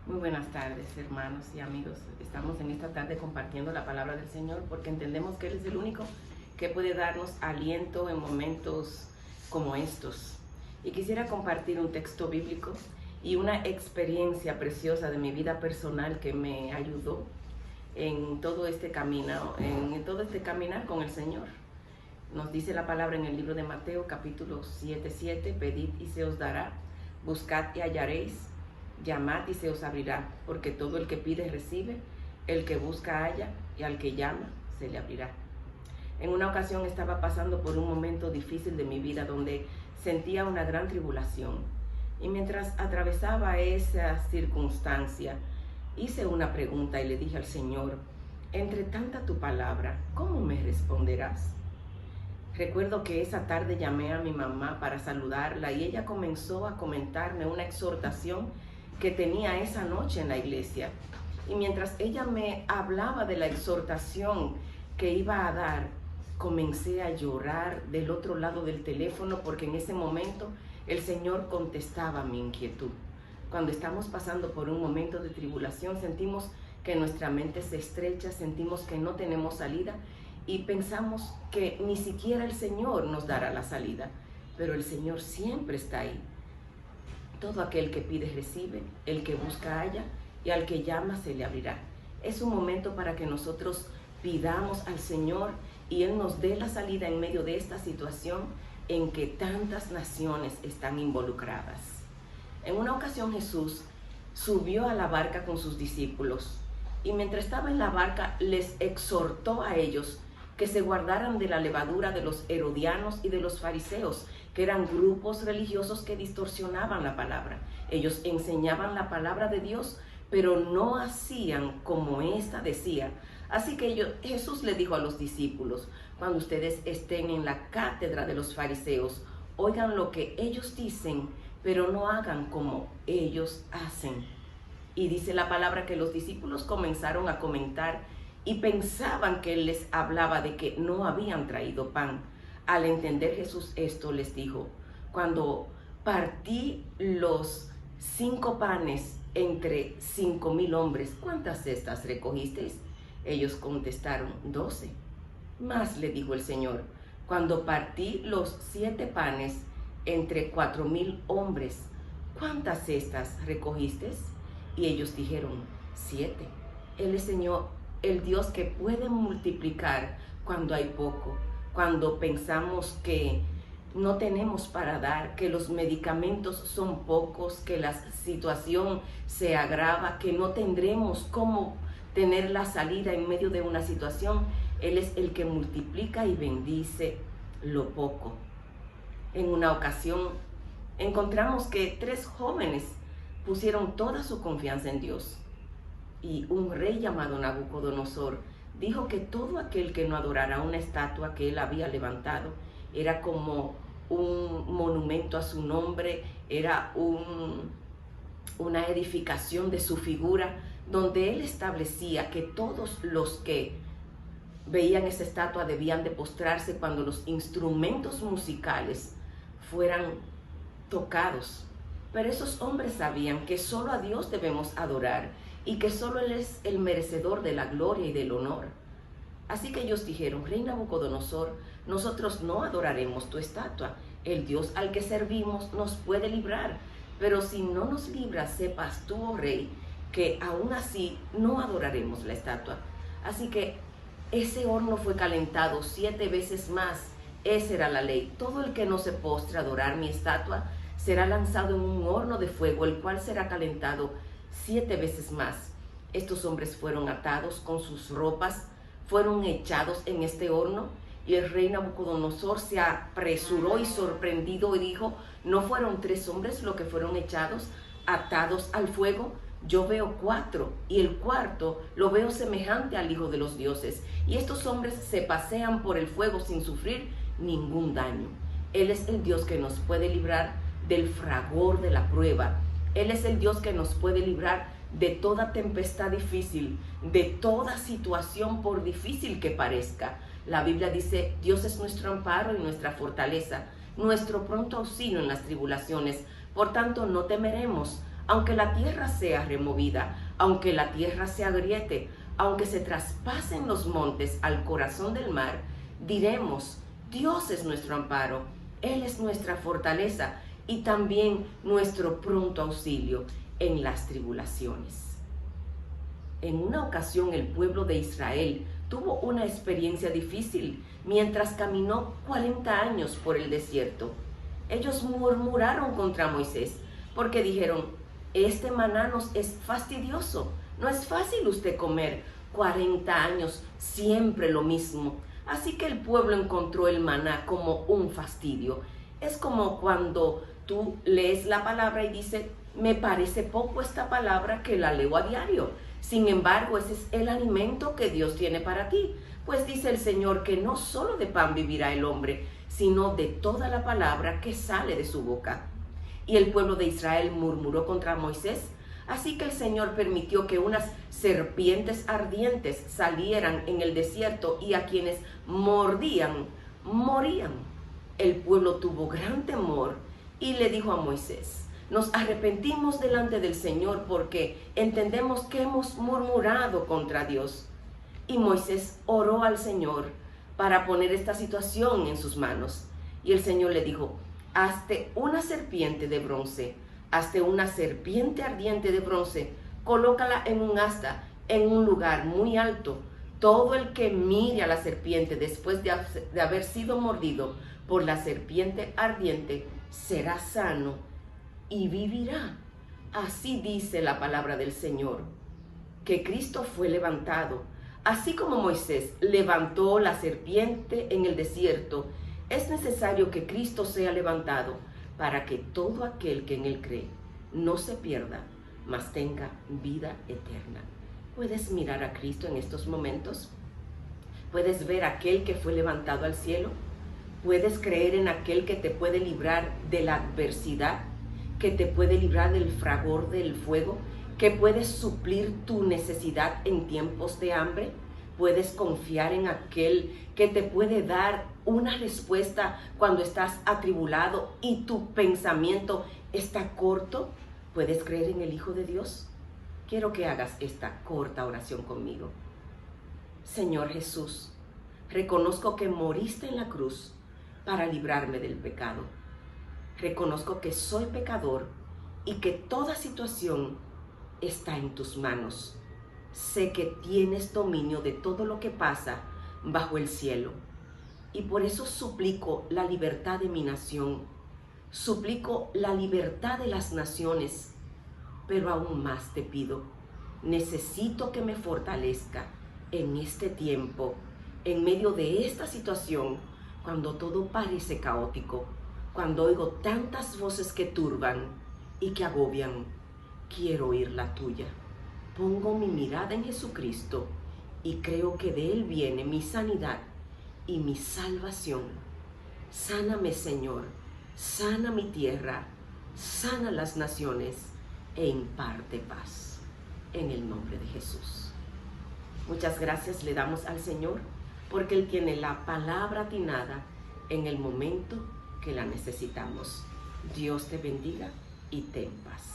Muy buenas tardes, hermanos y amigos. Estamos en esta tarde compartiendo la palabra del Señor porque entendemos que Él es el único que puede darnos aliento en momentos como estos. Y quisiera compartir un texto bíblico y una experiencia preciosa de mi vida personal que me ayudó en todo este camino, en todo este caminar con el Señor. Nos dice la palabra en el libro de Mateo, capítulo 7:7, pedid y se os dará, buscad y hallaréis, llamad y se os abrirá, porque todo el que pide recibe, el que busca halla, y al que llama se le abrirá. En una ocasión estaba pasando por un momento difícil de mi vida donde sentía una gran tribulación. Y mientras atravesaba esa circunstancia, hice una pregunta y le dije al Señor: entre tanta tu palabra, ¿cómo me responderás? Recuerdo que esa tarde llamé a mi mamá para saludarla y ella comenzó a comentarme una exhortación que tenía esa noche en la iglesia. Y mientras ella me hablaba de la exhortación que iba a dar, comencé a llorar del otro lado del teléfono porque en ese momento el Señor contestaba mi inquietud. Cuando estamos pasando por un momento de tribulación, sentimos que nuestra mente se estrecha, sentimos que no tenemos salida y pensamos que ni siquiera el Señor nos dará la salida, pero el Señor siempre está ahí. Todo aquel que pide recibe, el que busca halla, y al que llama se le abrirá. Es un momento para que nosotros pidamos al Señor y Él nos dé la salida en medio de esta situación en que tantas naciones están involucradas. En una ocasión Jesús subió a la barca con sus discípulos y mientras estaba en la barca les exhortó a ellos que se guardaran de la levadura de los herodianos y de los fariseos, que eran grupos religiosos que distorsionaban la palabra. Ellos enseñaban la palabra de Dios, pero no hacían como ésta decía. Así que Jesús le dijo a los discípulos: cuando ustedes estén en la cátedra de los fariseos, oigan lo que ellos dicen, pero no hagan como ellos hacen. Y dice la palabra que los discípulos comenzaron a comentar y pensaban que Él les hablaba de que no habían traído pan. Al entender Jesús esto, les dijo: cuando partí los 5 panes entre 5,000 hombres, ¿cuántas cestas recogisteis? Ellos contestaron: 12. Más le dijo el Señor: cuando partí los 7 panes entre 4,000 hombres, ¿cuántas cestas recogisteis? Y ellos dijeron: 7. Él es el Dios que puede multiplicar cuando hay poco, cuando pensamos que no tenemos para dar, que los medicamentos son pocos, que la situación se agrava, que no tendremos cómo tener la salida en medio de una situación. Él es el que multiplica y bendice lo poco. En una ocasión encontramos que 3 jóvenes pusieron toda su confianza en Dios. Y un rey llamado Nabucodonosor dijo que todo aquel que no adorara una estatua que él había levantado era como un monumento a su nombre, era una edificación de su figura, donde él establecía que todos los que veían esa estatua debían de postrarse cuando los instrumentos musicales fueran tocados. Pero esos hombres sabían que solo a Dios debemos adorar y que solo Él es el merecedor de la gloria y del honor. Así que ellos dijeron: Rey Nabucodonosor, nosotros no adoraremos tu estatua. El Dios al que servimos nos puede librar, pero si no nos libra, sepas tú, oh rey, que aún así no adoraremos la estatua. Así que ese horno fue calentado 7 veces más. Esa era la ley. Todo el que no se postre a adorar mi estatua será lanzado en un horno de fuego, el cual será calentado 7 veces más. Estos hombres fueron atados con sus ropas, fueron echados en este horno, y el rey Nabucodonosor se apresuró y sorprendido y dijo: ¿no fueron 3 hombres los que fueron echados, atados al fuego? Yo veo 4, y el cuarto lo veo semejante al Hijo de los dioses. Y estos hombres se pasean por el fuego sin sufrir ningún daño. Él es el Dios que nos puede librar del fragor de la prueba. Él es el Dios que nos puede librar de toda tempestad difícil, de toda situación por difícil que parezca. La Biblia dice: Dios es nuestro amparo y nuestra fortaleza, nuestro pronto auxilio en las tribulaciones. Por tanto, no temeremos, Aunque la tierra sea removida, aunque la tierra se agriete, aunque se traspasen los montes al corazón del mar, diremos, Dios es nuestro amparo, Él es nuestra fortaleza y también nuestro pronto auxilio en las tribulaciones. En una ocasión el pueblo de Israel tuvo una experiencia difícil mientras caminó 40 años por el desierto. Ellos murmuraron contra Moisés porque dijeron, este maná nos es fastidioso, no es fácil usted comer 40 años siempre lo mismo. Así que el pueblo encontró el maná como un fastidio. Es como cuando tú lees la palabra y dices, me parece poco esta palabra que la leo a diario. Sin embargo, ese es el alimento que Dios tiene para ti. Pues dice el Señor que no solo de pan vivirá el hombre, sino de toda la palabra que sale de su boca. Y el pueblo de Israel murmuró contra Moisés. Así que el Señor permitió que unas serpientes ardientes salieran en el desierto y a quienes mordían, morían. El pueblo tuvo gran temor y le dijo a Moisés, nos arrepentimos delante del Señor porque entendemos que hemos murmurado contra Dios. Y Moisés oró al Señor para poner esta situación en sus manos. Y el Señor le dijo, hazte una serpiente de bronce, hazte una serpiente ardiente de bronce, colócala en un asta, en un lugar muy alto. Todo el que mire a la serpiente después de haber sido mordido por la serpiente ardiente será sano y vivirá. Así dice la palabra del Señor, que Cristo fue levantado. Así como Moisés levantó la serpiente en el desierto, es necesario que Cristo sea levantado para que todo aquel que en Él cree no se pierda, mas tenga vida eterna. ¿Puedes mirar a Cristo en estos momentos? ¿Puedes ver a aquel que fue levantado al cielo? ¿Puedes creer en aquel que te puede librar de la adversidad, que te puede librar del fragor del fuego, que puede suplir tu necesidad en tiempos de hambre? ¿Puedes confiar en aquel que te puede dar una respuesta cuando estás atribulado y tu pensamiento está corto? ¿Puedes creer en el Hijo de Dios? Quiero que hagas esta corta oración conmigo. Señor Jesús, reconozco que moriste en la cruz para librarme del pecado. Reconozco que soy pecador y que toda situación está en tus manos. Sé que tienes dominio de todo lo que pasa bajo el cielo. Y por eso suplico la libertad de mi nación. Suplico la libertad de las naciones. Pero aún más te pido, necesito que me fortalezca en este tiempo, en medio de esta situación, cuando todo parece caótico, cuando oigo tantas voces que turban y que agobian. Quiero oír la tuya. Pongo mi mirada en Jesucristo y creo que de Él viene mi sanidad y mi salvación. Sáname, Señor, sana mi tierra, sana las naciones e imparte paz. En el nombre de Jesús. Muchas gracias le damos al Señor porque Él tiene la palabra atinada en el momento que la necesitamos. Dios te bendiga y ten paz.